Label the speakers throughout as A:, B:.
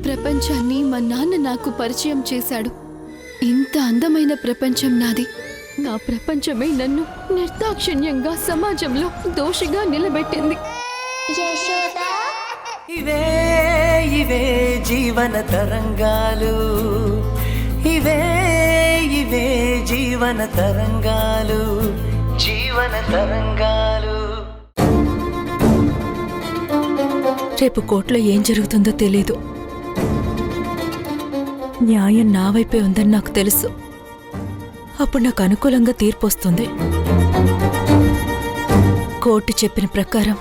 A: ప్రపంచాన్ని మా నాన్న నాకు పరిచయం చేశాడు. ఇంత అందమైన ప్రపంచం నాది. నా ప్రపంచమే నన్ను నిర్దాక్షిణ్యంగా సమాజంలో దోషిగా నిలబెట్టింది.
B: ఇవే ఇవే జీవన తరంగాలు, ఇవే ఇవే జీవన తరంగాలు, జీవన తరంగాలు.
C: రేపు కోర్టులో ఏం జరుగుతుందో తెలీదు. న్యాయం నా వైపే ఉందని నాకు తెలుసు. అప్పుడు నాకు అనుకూలంగా తీర్పు వస్తుంది. కోర్టు చెప్పిన ప్రకారం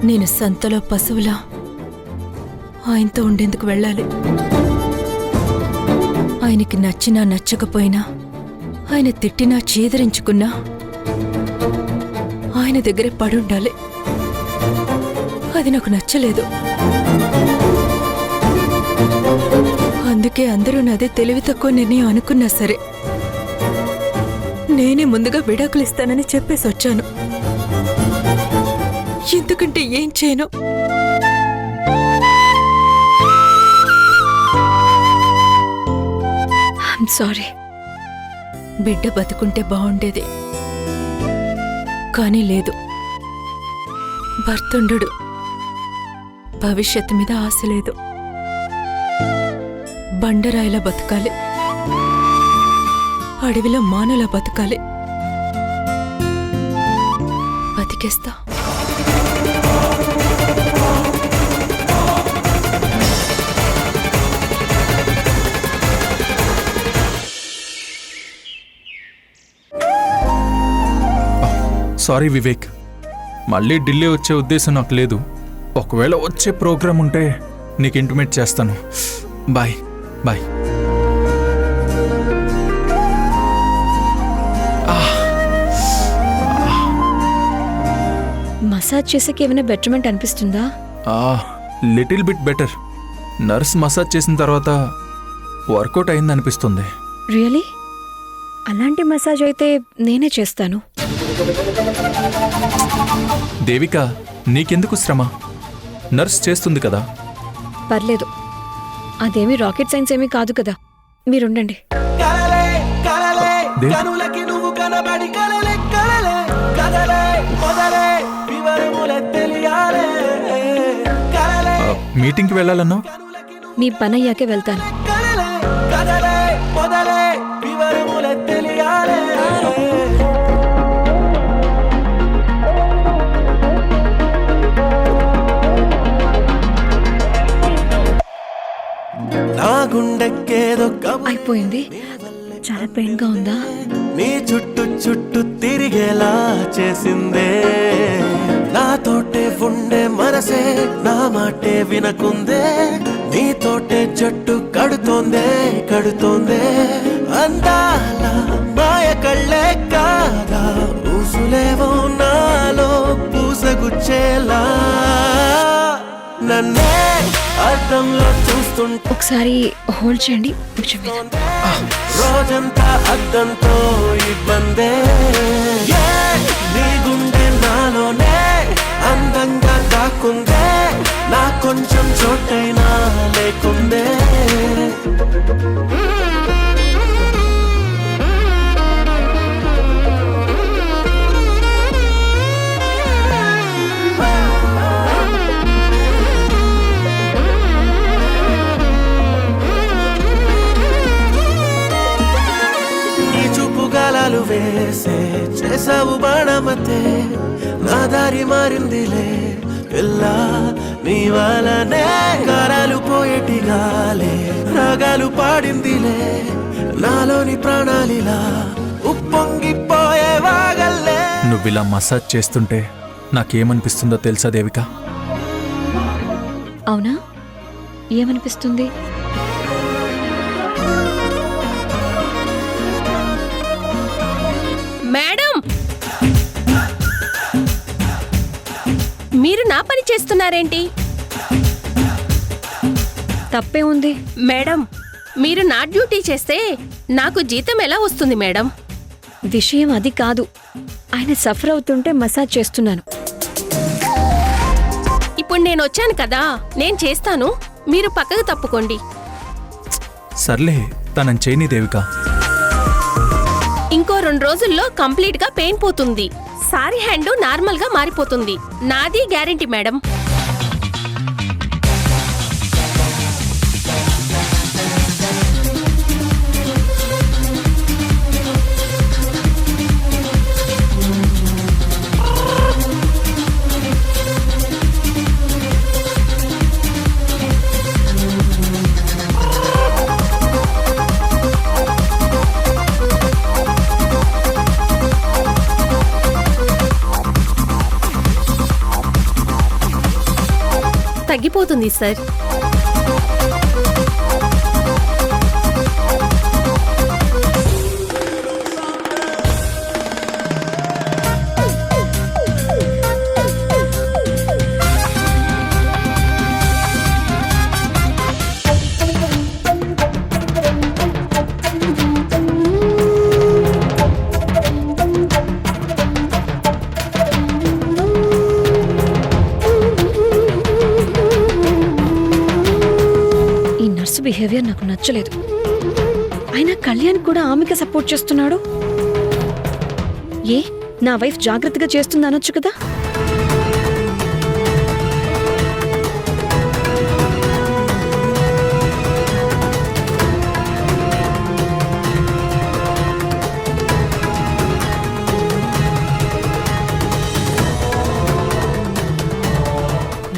C: నేను సంతలో పశువులా ఆయనతో ఉండేందుకు వెళ్ళాలి. ఆయనకి నచ్చినా నచ్చకపోయినా, ఆయన తిట్టినా చీదరించుకున్నా ఆయన దగ్గరే పడుండాలి. అది నాకు నచ్చలేదు. అందుకే అందరూ నాదే తెలివి తక్కువ నిర్ణయం అనుకున్నా సరే నేనే ముందుగా విడాకులు ఇస్తానని చెప్పేసి వచ్చాను. ఎందుకంటే ఏం చేయను. I'm sorry. బిడ్డ బతుకుంటే బాగుండేది, కానీ లేదు. భర్తుండడు, భవిష్యత్తు మీద ఆశ లేదు. బండరాయిలా బతకాలి, అడవిలో మానలా బతకాలి. బతికేస్తా.
D: సారీ వివేక్, మళ్ళీ ఢిల్లీ వచ్చే ఉద్దేశం నాకు లేదు. ఒకవేళ వచ్చే ప్రోగ్రాం ఉంటే నీకు ఇంటిమేట్ చేస్తాను. Bye bye.
E: మసాజ్ చేసాక ఏమైనా బెటర్మెంట్ అనిపిస్తుందా?
D: Little bit better. Nurse massage చేసిన తర్వాత వర్కౌట్ అయింది అనిపిస్తుంది.
E: రియలీ? అలాంటి మసాజ్ అయితే నేనే చేస్తాను.
D: దేవిక, నీకెందుకు శ్రమ? నర్స్ చేస్తుంది కదా.
E: పర్లేదు, అదేమీ రాకెట్ సైన్స్ ఏమీ కాదు కదా. మీరుండండి.
D: మీటింగ్కి వెళ్ళాలన్నా?
E: మీ పని అయ్యాకే వెళ్తాను. అయిపోయింది. చాలా పెయిన్ గా ఉందా?
B: నీ చుట్టూ చుట్టూ తిరిగేలా చేసిందే, నాతోటే ఉండే మనసే నా మాటే వినకుందే, నీతోటే జట్టు కడుతోందే కడుతోందే. అందాల మాయ కళ్ళే కాదా, ఊసులేవో నాలో పూసగుచ్చేలా, నన్నే అద్దంలో చూస్తుంటే
E: ఒకసారి హోల్డ్ చేయండి.
B: రోజంతా అద్దంతో ఇబ్బందే, నీ గుండె నాలోనే అందంగా దాక్కుందే, నా కొంచెం చోటైనా లేకుందే. వేసే చేసావు బాణమతే, నా దారి మారిందిలే పిల్ల నీ వలనే. గారాలు పోయేటిగాలే రాగాలు పాడిందిలే, నాలోని ప్రాణాలిలా ఉప్పొంగిపోయే వాగల్లే.
D: నువ్విలా మసాజ్ చేస్తుంటే నాకేమనిపిస్తుందో తెలుసా దేవిక?
E: అవునా? ఏమనిపిస్తుంది?
F: మేడం, మీరు నా పని చేస్తున్నారేంటి?
E: తప్పే ఉంది.
F: మేడం, మీరు నా డ్యూటీ చేస్తే నాకు జీతం ఎలా వస్తుంది మేడం?
E: విషయం అది కాదు. ఆయన సఫర్ అవుతుంటే మసాజ్ చేస్తున్నాను.
F: ఇప్పుడు నేను వచ్చాను కదా, నేను చేస్తాను, మీరు పక్కకు తప్పుకోండి.
D: సర్లే తనని చేయని దేవిక.
F: ఇంకో 2 రోజుల్లో కంప్లీట్ గా పెయిన్ పోతుంది. సారీ హ్యాండ్ నార్మల్ గా మారిపోతుంది. నాది గ్యారెంటీ మేడం. తగ్గిపోతుంది సార్.
E: బిహేవియర్ నాకు నచ్చలేదు. అయినా కళ్యాణ్ కూడా ఆమెకే సపోర్ట్ చేస్తున్నాడు. ఏ నా వైఫ్ జాగ్రత్తగా చేస్తుంది అనొచ్చు కదా.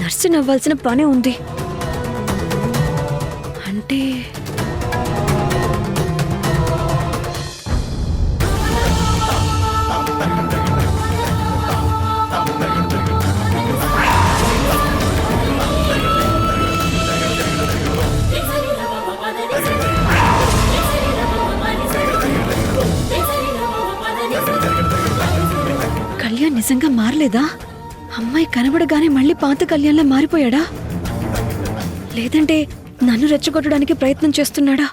E: నర్సు నవ్వాల్సిన పనే ఉంది. అంటే కళ్యాణ్ నిజంగా మారలేదా? అమ్మాయి కనబడగానే మళ్ళీ పాత కళ్యాణ్లా మారిపోయాడా? లేదంటే నన్ను రెచ్చగొట్టడానికి ప్రయత్నం చేస్తున్నాడా?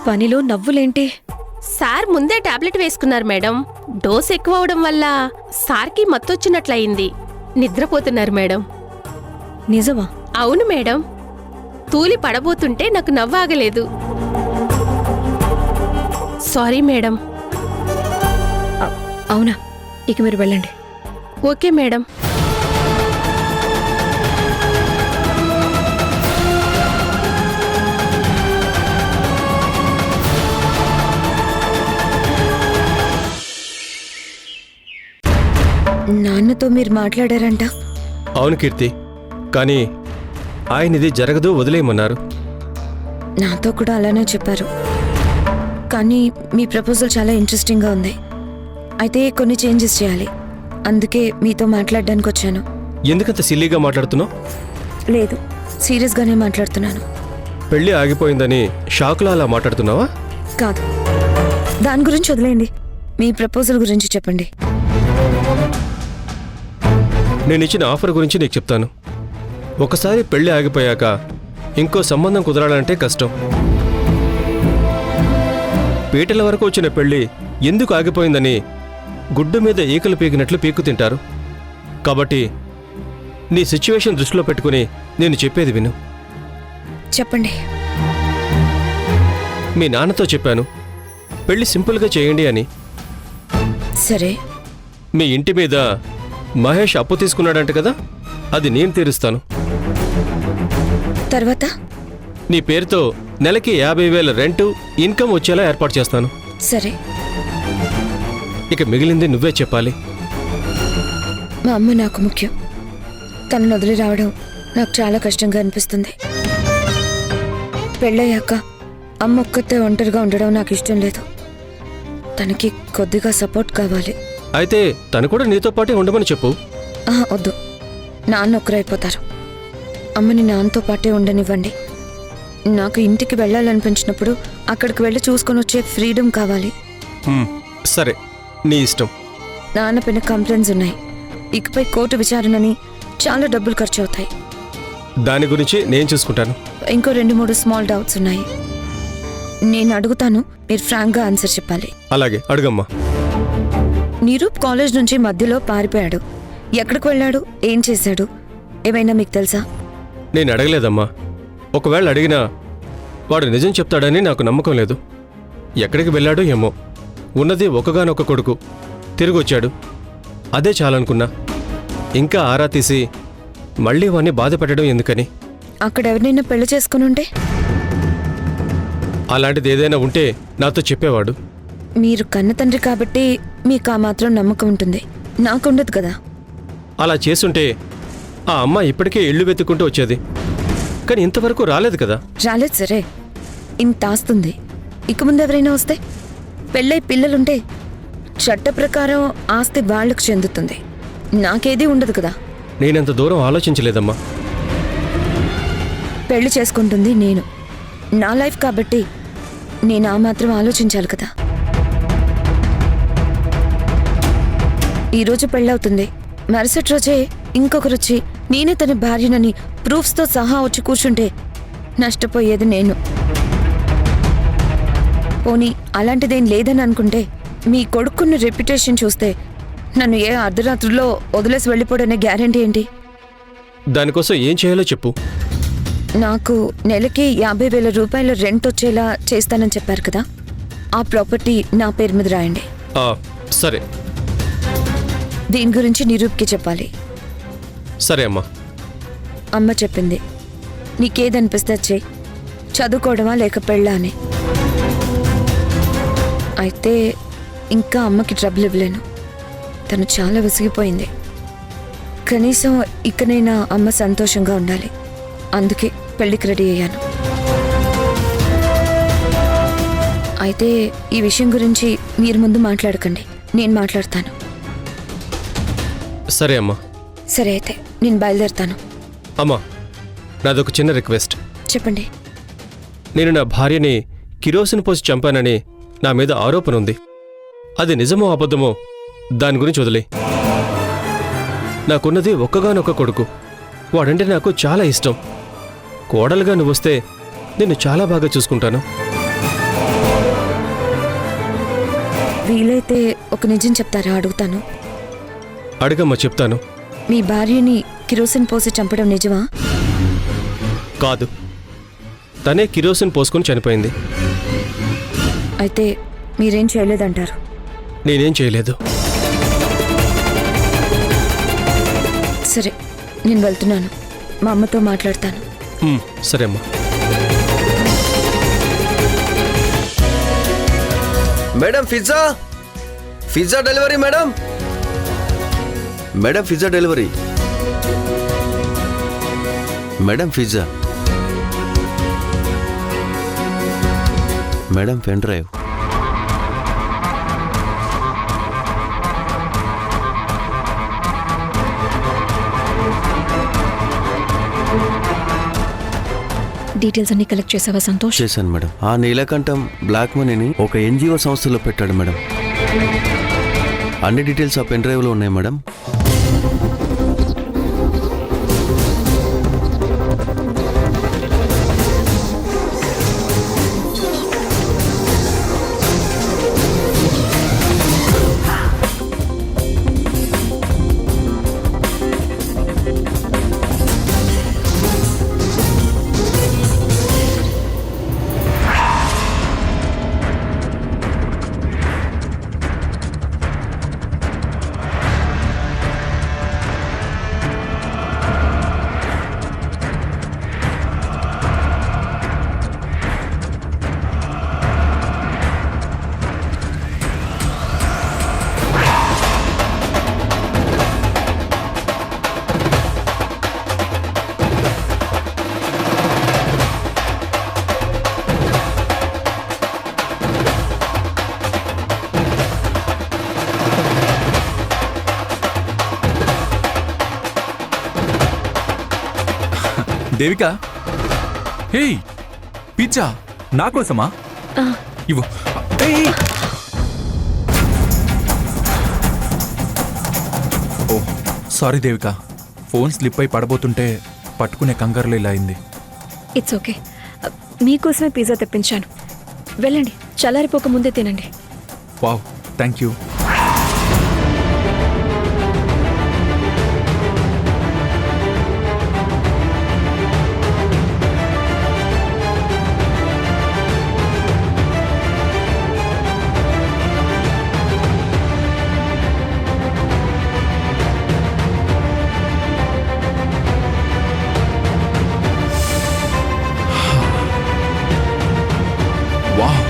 E: పనిలో నవ్వులేంటి?
F: సార్ ముందే టాబ్లెట్ వేసుకున్నారు మేడం. డోస్ ఎక్కువ అవడం వల్ల సార్కి మత్తొచ్చినట్లయింది. నిద్రపోతున్నారు మేడం.
E: నిజమా?
F: అవును మేడం. తూలి పడబోతుంటే నాకు నవ్వాగలేదు. Sorry madam.
E: అవునా? ఇక మీరు వెళ్ళండి.
F: Okay madam.
E: నాన్నతో మీరు మాట్లాడారంట?
G: అవును కీర్తి, కానీ ఆయన ఇది జరగదు వదిలేయమన్నారు.
E: నాతో కూడా అలానే చెప్పారు. కానీ మీ ప్రపోజల్ చాలా ఇంట్రెస్టింగ్గా ఉంది. అయితే కొన్ని చేంజెస్ చేయాలి. అందుకే మీతో మాట్లాడడానికి వచ్చాను.
G: ఎందుకంత సిల్లీగా మాట్లాడుతున్నావు?
E: లేదు, సీరియస్గానే మాట్లాడుతున్నాను.
G: పెళ్ళి ఆగిపోయిందని షాక్లో అలా మాట్లాడుతున్నావా?
E: కాదు, దాని గురించి వదిలేయండి. మీ ప్రపోజల్ గురించి చెప్పండి.
G: నేను ఇచ్చిన ఆఫర్ గురించి నీకు చెప్తాను. ఒకసారి పెళ్లి ఆగిపోయాక ఇంకో సంబంధం కుదరాలంటే కష్టం. పీటల వరకు వచ్చిన పెళ్లి ఎందుకు ఆగిపోయిందని గుడ్డు మీద ఈకలు పీకినట్లు పీకు తింటారు. కాబట్టి నీ సిచ్యువేషన్ దృష్టిలో పెట్టుకుని నేను చెప్పేది విను.
E: చెప్పండి.
G: మీ నాన్నతో చెప్పాను పెళ్లి సింపుల్గా చేయండి అని.
E: సరే.
G: మీ ఇంటి మీద మహేష్ అప్పు తీసుకున్నాడంట కదా, అది నేను తీరుస్తాను.
E: తర్వాత
G: నీ పేరుతో నెలకి 50,000 రెంటు ఇన్కమ్ వచ్చేలా ఏర్పాటు చేస్తాను.
E: సరే.
G: ఇక మిగిలింది నువ్వే చెప్పాలి.
E: మా అమ్మ నాకు ముఖ్యం. తనను వదిలి రావడం నాకు చాలా కష్టంగా అనిపిస్తుంది. పెళ్ళయ్యాక అమ్మ ఒక్కతే ఒంటరిగా ఉండడం నాకు ఇష్టం లేదు. తనకి కొద్దిగా సపోర్ట్ కావాలి.
G: అయితే తను కూడా నీతో పాటే ఉండమని చెప్పు.
E: వద్దు, నాన్న ఒక్కరైపోతారు. అమ్మని నాన్నతో పాటే ఉండనివ్వండి. నాకు ఇంటికి వెళ్ళాలనిపించినప్పుడు అక్కడికి వెళ్ళి చూసుకొని వచ్చే ఫ్రీడమ్ కావాలి.
G: సరే, నీ ఇష్టం.
E: నాన్న పైన కంప్లైంట్స్ ఉన్నాయి. ఇకపై కోర్టు విచారణని చాలా డబ్బులు ఖర్చు అవుతాయి.
G: దాని గురించి నేను చూసుకుంటాను.
E: ఇంకో 2-3 స్మాల్ డౌట్స్ ఉన్నాయి. నేను అడుగుతాను, మీరు ఫ్రాంక్గా ఆన్సర్ చెప్పాలి.
G: అలాగే, అడుగమ్మా.
E: నిరూప్ కాలేజ్ నుంచి మధ్యలో పారిపోయాడు. ఎక్కడికి వెళ్ళాడు, ఏం చేశాడు, ఏమైనా మీకు తెలుసా?
G: నేను అడగలేదమ్మా. ఒకవేళ అడిగినా వాడు నిజం చెప్తాడని నాకు నమ్మకం లేదు. ఎక్కడికి వెళ్ళాడో ఏమో. ఉన్నది ఒకగానొక కొడుకు, తిరిగొచ్చాడు. అదే చాలనుకున్నా. ఇంకా ఆరా తీసి మళ్ళీ వాణ్ణి బాధ పెట్టడం ఎందుకని?
E: అక్కడ ఎవరినైనా పెళ్లి చేసుకుని ఉంటే?
G: అలాంటిది ఏదైనా ఉంటే నాతో చెప్పేవాడు.
E: మీరు కన్న తండ్రి కాబట్టి మీకు ఆ మాత్రం నమ్మకం ఉంటుంది. నాకుండదు కదా.
G: అలా చేసుంటే ఆ అమ్మ ఇప్పటికే ఇళ్ళు వెతుక్కుంటూ వచ్చేది. కానీ ఇంతవరకు రాలేదు కదా.
E: రాలేదు సరే, ఇంత ఆస్తుంది. ఇక ముందు ఎవరైనా వస్తే, పెళ్ళై పిల్లలుంటే చట్ట ప్రకారం ఆస్తి వాళ్లకు చెందుతుంది. నాకేదీ ఉండదు కదా.
G: నేనంత దూరం ఆలోచించలేదమ్మా.
E: పెళ్లి చేసుకుంటుంది నేను. నా లైఫ్ కాబట్టి నేను ఆ మాత్రం ఆలోచించాలి కదా. ఈరోజు పెళ్ళవుతుంది, మరుసటి రోజే ఇంకొకరు వచ్చి నేనే తన భార్యనని ప్రూఫ్స్తో సహా వచ్చి కూర్చుంటే నష్టపోయేది నేను. పోనీ అలాంటిదేం లేదని అనుకుంటే, మీ కొడుకున్న రెప్యుటేషన్ చూస్తే నన్ను ఏ అర్ధరాత్రిలో వదిలేసి వెళ్ళిపోవడనే గ్యారెంటీ ఏంటి?
G: దానికోసం ఏం చేయాలో చెప్పు.
E: నాకు నెలకి 50,000 రూపాయల రెంట్ వచ్చేలా చేస్తానని చెప్పారు కదా. ఆ ప్రాపర్టీ నా పేరు మీద రాయండి.
G: సరే.
E: దీని గురించి నిరూప్కి చెప్పాలి.
G: సరే అమ్మా.
E: అమ్మ చెప్పింది, నీకేదనిపిస్తే చెయ్యి. చదువుకోవడమా లేక పెళ్ళా అని. అయితే ఇంకా అమ్మకి ట్రబుల్ ఇవ్వలేను. తను చాలా విసిగిపోయింది. కనీసం ఇకనైనా అమ్మ సంతోషంగా ఉండాలి. అందుకే పెళ్ళికి రెడీ అయ్యాను. అయితే ఈ విషయం గురించి మీరు ముందు మాట్లాడకండి, నేను మాట్లాడతాను.
G: సరే అమ్మా.
E: సరే అయితే నేను బయలుదేరుతాను.
G: అమ్మా, నాదొక చిన్న రిక్వెస్ట్.
E: చెప్పండి.
G: నేను నా భార్యని కిరోసిన్ పోసి చంపానని నా మీద ఆరోపణ ఉంది. అది నిజమో అబద్ధమో దాని గురించి వదిలే. నాకున్నది ఒక్కగానొక్క కొడుకు. వాడంటే నాకు చాలా ఇష్టం. కోడలుగా నువ్వు వస్తే నిన్ను చాలా బాగా చూసుకుంటాను.
E: వీలైతే ఒక నిజం చెప్తారా? అడుగుతాను.
G: అడగమ్మా, చెప్తాను.
E: మీ భార్యని కిరోసిన్ పోసి చంపడం నిజమా?
G: కాదు, తనే కిరోసిన్ పోసుకొని చనిపోయింది.
E: అయితే మీరేం చేయలేదంటారు?
G: నేనేం చేయలేదు.
E: సరే, నేను వెళ్తున్నాను. మా అమ్మతో మాట్లాడతాను.
G: సరే అమ్మా.
H: Madam pizza, pizza delivery madam. Madam pizza delivery. Madam pizza. Madam pen drive.
C: Details అన్ని కలెక్ట్ చేసావా సంతోష్?
H: చేశాను మేడం. ఆ నీలకంఠం బ్లాక్ మనీని ఒక ఎన్జిఓ సంస్థలో పెట్టాడు మేడం. అన్ని డీటెయిల్స్ ఆ పెన్ డ్రైవ్లో ఉన్నాయి మేడం.
D: దేవిక, హే, పిజ్జా నా కోసమా? ఇవ్వు. ఏయ్! ఓ సారీ దేవిక, ఫోన్ స్లిప్ అయి పడబోతుంటే పట్టుకునే కంగారులో ఇలా అయింది.
I: It's okay. మీకోసమే పిజ్జా తెప్పించాను. వెళ్ళండి, చల్లారిపోక ముందే తినండి.
D: Wow, thank you. Wow,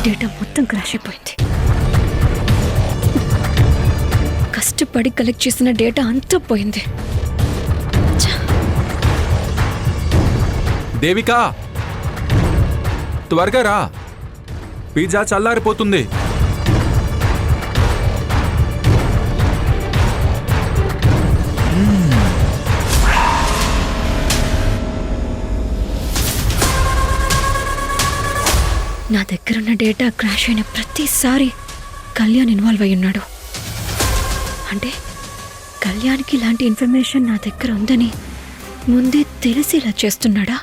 I: data మొత్తం క్రాష్ అయిపోయింది. కష్టపడి కలెక్ట్ చేసిన డేటా అంతా పోయింది.
D: దేవిక, త్వరగా రా, పిజ్జా చల్లారిపోతుంది.
I: నా దగ్గరున్న డేటా క్రాష్ అయిన ప్రతిసారి కళ్యాణ్ ఇన్వాల్వ్ అయి ఉన్నాడు. అంటే కళ్యాణ్కి ఇలాంటి ఇన్ఫర్మేషన్ నా దగ్గర ఉందని ముందే తెలిసి ఇలా చేస్తున్నాడా?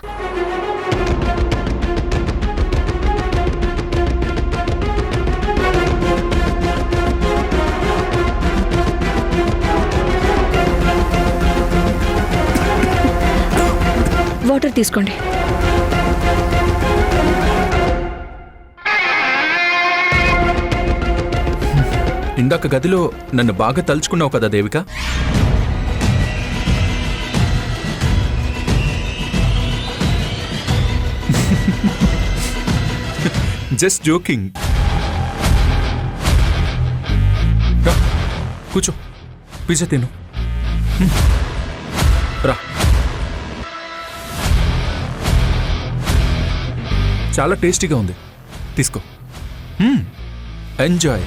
I: వాటర్ తీసుకోండి.
D: ఇందాక గదిలో నన్ను బాగా తలుచుకున్నావు కదా దేవిక. Just joking. రా, కూర్చో, పిజ్జా తిను. రా, చాలా టేస్టీగా ఉంది, తీసుకో. ఎంజాయ్.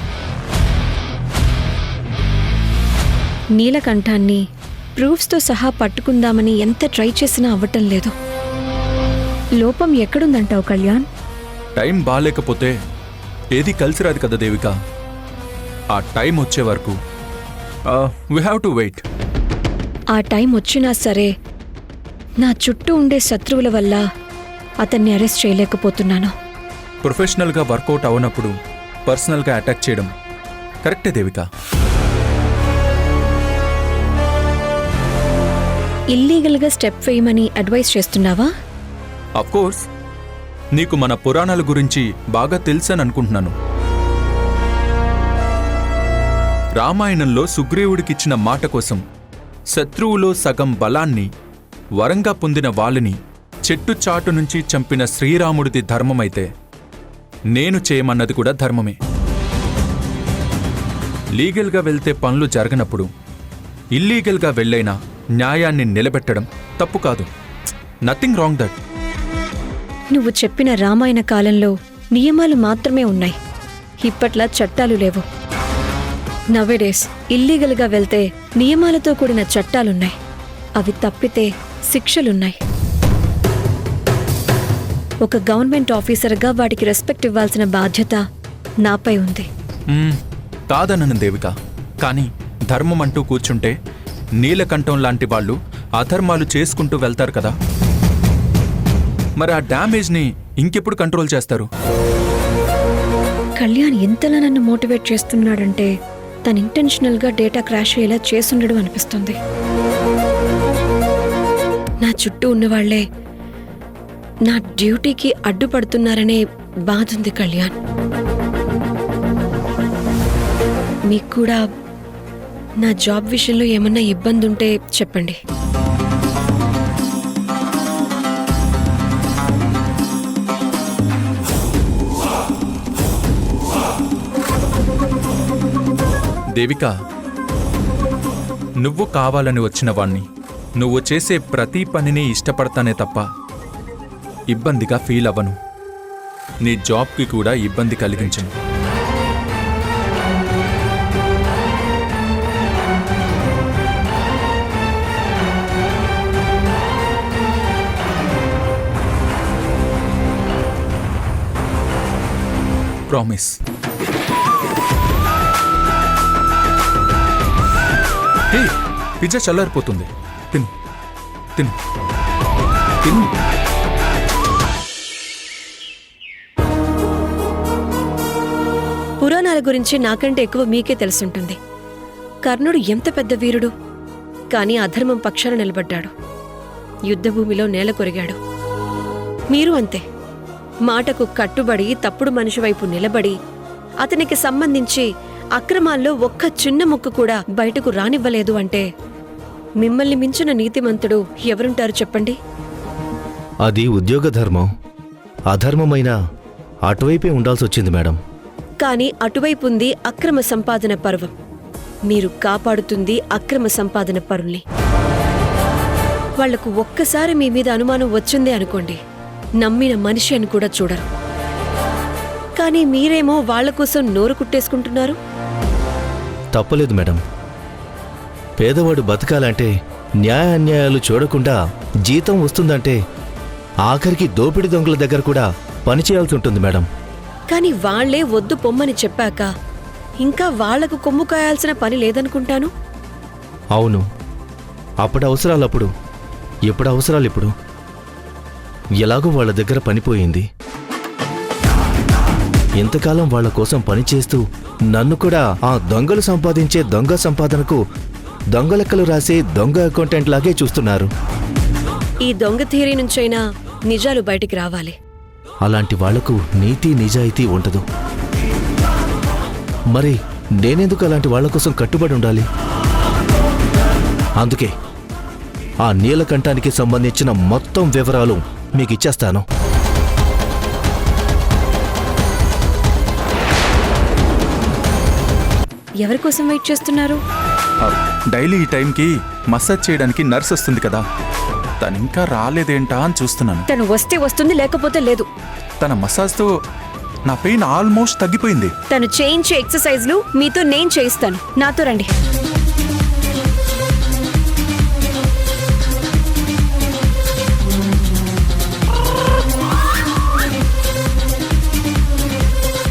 I: నీలకంఠాన్ని ప్రూఫ్స్తో సహా పట్టుకుందామని ఎంత ట్రై చేసినా అవ్వటం లేదు. లోపం ఎక్కడుందంటావు కళ్యాణ్?
D: టైం బాగాలేకపోతే ఏది కలిసి రాదు కదా దేవిక. ఆ టైం వచ్చే వరకు వీ హ్యావ్ టు వెయిట్.
I: ఆ టైం వచ్చినా సరే నా చుట్టూ ఉండే శత్రువుల వల్ల అతన్ని అరెస్ట్ చేయలేకపోతున్నాను.
D: ప్రొఫెషనల్గా వర్కౌట్ అవనప్పుడు పర్సనల్గా అటాక్ చేయడం కరెక్టే దేవిక.
I: ఇల్లీగల్గా స్టెప్ వేయమని అడ్వైస్ చేస్తున్నావా?
D: అఫ్కోర్స్, నీకు మన పురాణాల గురించి బాగా తెలుసని అనుకుంటున్నాను. రామాయణంలో సుగ్రీవుడికిచ్చిన మాట కోసం శత్రువులో సగం బలాన్ని వరంగా పొందిన వాళ్ళని చెట్టు చాటు నుంచి చంపిన శ్రీరాముడిది ధర్మమైతే నేను చేయమన్నది కూడా ధర్మమే. లీగల్గా వెళ్తే పనులు జరగనప్పుడు ఇల్లీగల్గా వెళ్ళైనా న్యాయాన్ని నిలబెట్టడం తప్పు కాదు. Nothing wrong that.
I: నువ్వు చెప్పిన రామాయణ కాలంలో నియమాలు మాత్రమే ఉన్నాయి, ఇప్పట్లా చట్టాలు లేవు. నవేడేస్ ఇల్లీగల్గా వెళ్తే నియమాలతో కూడిన చట్టాలున్నాయి, అవి తప్పితే శిక్షలున్నాయి. ఒక గవర్నమెంట్ ఆఫీసర్గా వాటికి రెస్పెక్ట్ ఇవ్వాల్సిన బాధ్యత నాపై ఉంది.
D: కాదనను దేవిక, కానీ ధర్మం అంటూ కూర్చుంటే నీలకంఠం లాంటి వాళ్ళు అధర్మాలు చేసుకుంటూ వెళ్తారు కదా. మరి ఆ డ్యామేజ్ని ఇంకెప్పుడు కంట్రోల్ చేస్తారు?
I: కళ్యాణ్ ఎంతలా నన్ను మోటివేట్ చేస్తున్నాడంటే తను ఇంటెన్షనల్గా డేటా క్రాష్ అయ్యేలా చేసుండడం అనిపిస్తుంది. నా చుట్టూ ఉన్నవాళ్లే నా డ్యూటీకి అడ్డుపడుతున్నారనే బాధ ఉంది కళ్యాణ్. మీకు కూడా నా జాబ్ విషయంలో ఏమన్నా ఇబ్బంది ఉంటే చెప్పండి.
D: దేవిక, నువ్వు కావాలని వచ్చిన వాణ్ణి, నువ్వు చేసే ప్రతి పనిని ఇష్టపడతానే తప్ప ఇబ్బందిగా ఫీల్ అవ్వను. నీ జాబ్కి కూడా ఇబ్బంది కలిగించను. ప్రామిస్. హే, పిజ్జా చల్లారిపోతుంది. తిను తిను తిను.
I: పురాణాల గురించి నాకంటే ఎక్కువ మీకే తెలుసుంటుంది. కర్ణుడు ఎంత పెద్ద వీరుడు, కానీ అధర్మం పక్షాన నిలబడ్డాడు. యుద్ధభూమిలో నేల కొరిగాడు. మీరు అంతే. మాటకు కట్టుబడి తప్పుడు మనిషి వైపు నిలబడి అతనికి సంబంధించి అక్రమాల్లో ఒక్క చిన్న ముక్క కూడా బయటకు రానివ్వలేదు అంటే మిమ్మల్ని మించిన నీతిమంతుడు ఎవరుంటారు చెప్పండి?
J: అది ఉద్యోగ ధర్మం. అధర్మమైన అటువైపే ఉండాల్సి వచ్చింది మేడం.
I: కానీ అటువైపుంది అక్రమ సంపాదన పర్వం. మీరు కాపాడుతుంది అక్రమ సంపాదన పరుల్ని. వాళ్లకు ఒక్కసారి మీ మీద అనుమానం వచ్చిందే అనుకోండి, నమ్మిన మనిషి అని కూడా చూడరు. కానీ మీరేమో వాళ్ల కోసం నోరు కుట్టేసుకుంటున్నారు.
J: తప్పలేదు మేడం. పేదవాడు బతకాలంటే న్యాయ అన్యాయాలు చూడకుండా జీతం వస్తుందంటే ఆఖరికి దోపిడి దొంగల దగ్గర కూడా పనిచేయాల్సి ఉంటుంది మేడం.
I: కానీ వాళ్లే వద్దు పొమ్మని చెప్పాక ఇంకా వాళ్లకు కొమ్ము కాయాల్సిన పని లేదనుకుంటాను.
J: అవును, అప్పుడు అవసరాలప్పుడు, ఎప్పుడు అవసరాలు ఇప్పుడు. ఎలాగో వాళ్ళ దగ్గర పనిపోయింది. ఇంతకాలం వాళ్ల కోసం పనిచేస్తూ నన్ను కూడా ఆ దొంగలు సంపాదించే దొంగ సంపాదనకు దొంగ లెక్కలు రాసే దొంగ అకౌంటెంట్ లాగే చూస్తున్నారు.
I: ఈ దొంగ థియరీ నుంచైనా నిజాలు బయటికి రావాలి.
J: అలాంటి వాళ్లకు నీతి నిజాయితీ ఉండదు. మరి నేనెందుకు అలాంటి వాళ్ల కోసం కట్టుబడి ఉండాలి? అందుకే ఆ నీలకంఠానికి సంబంధించిన మొత్తం వివరాలు మీకు ఇచ్చేస్తాను.
I: ఎవరి కోసం వెయిట్ చేస్తున్నారు?
D: డైలీ ఈ టైంకి మసాజ్ చేయడానికి నర్స్ వస్తుంది కదా, తను ఇంకా రాలేదేంటా అని చూస్తున్నాను.
I: తను వస్తే వస్తుంది, లేకపోతే లేదు.
D: తన మసాజ్తో నా పెయిన్ ఆల్మోస్ట్ తగ్గిపోయింది.
I: తను చేయించే ఎక్సర్సైజ్లు మీతో నేను చేయిస్తాను. నాతో రండి.